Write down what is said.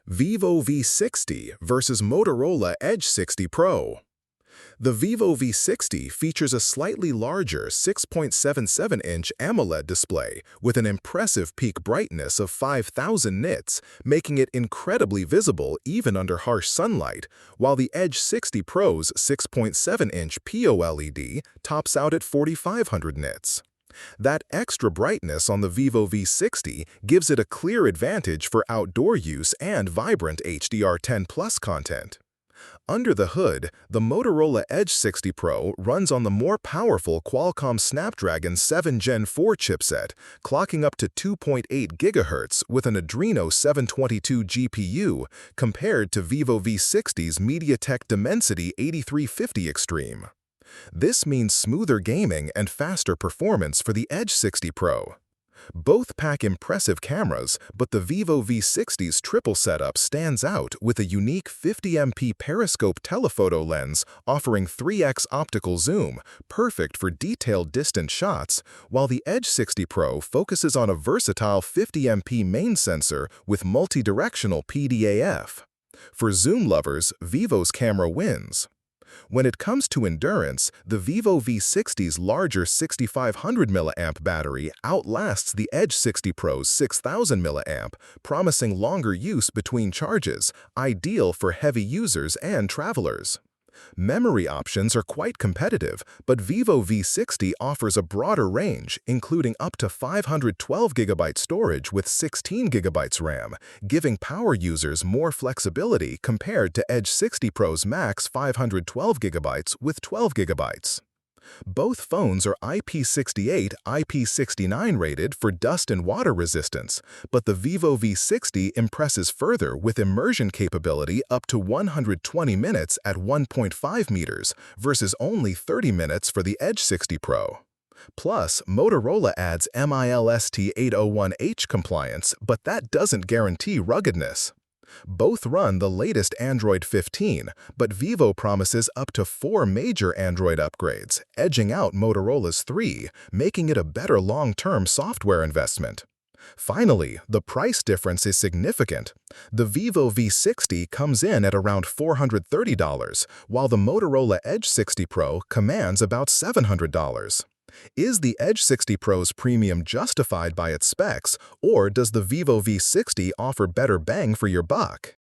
Vivo V60 versus Motorola Edge 60 Pro. The Vivo V60 features a slightly larger 6.77-inch AMOLED display with an impressive peak brightness of 5,000 nits, making it incredibly visible even under harsh sunlight, while the Edge 60 Pro's 6.7-inch POLED tops out at 4,500 nits. That extra brightness on the Vivo V60 gives it a clear advantage for outdoor use and vibrant HDR10 Plus content. Under the hood, the Motorola Edge 60 Pro runs on the more powerful Qualcomm Snapdragon 7 Gen 4 chipset, clocking up to 2.8 GHz with an Adreno 722 GPU compared to Vivo V60's MediaTek Dimensity 8350 Extreme. This means smoother gaming and faster performance for the Edge 60 Pro. Both pack impressive cameras, but the Vivo V60's triple setup stands out with a unique 50MP periscope telephoto lens offering 3x optical zoom, perfect for detailed distant shots, while the Edge 60 Pro focuses on a versatile 50MP main sensor with multi-directional PDAF. For zoom lovers, Vivo's camera wins. When it comes to endurance, the Vivo V60's larger 6,500 mAh battery outlasts the Edge 60 Pro's 6,000 mAh, promising longer use between charges, ideal for heavy users and travelers. Memory options are quite competitive, but Vivo V60 offers a broader range, including up to 512GB storage with 16GB RAM, giving power users more flexibility compared to Edge 60 Pro's max 512GB with 12GB. Both phones are IP68, IP69 rated for dust and water resistance, but the Vivo V60 impresses further with immersion capability up to 120 minutes at 1.5 meters versus only 30 minutes for the Edge 60 Pro. Plus, Motorola adds MILST 801H compliance, but that doesn't guarantee ruggedness. Both run the latest Android 15, but Vivo promises up to 4 major Android upgrades, edging out Motorola's 3, making it a better long-term software investment. Finally, the price difference is significant. The Vivo V60 comes in at around $430, while the Motorola Edge 60 Pro commands about $700. Is the Edge 60 Pro's premium justified by its specs, or does the Vivo V60 offer better bang for your buck?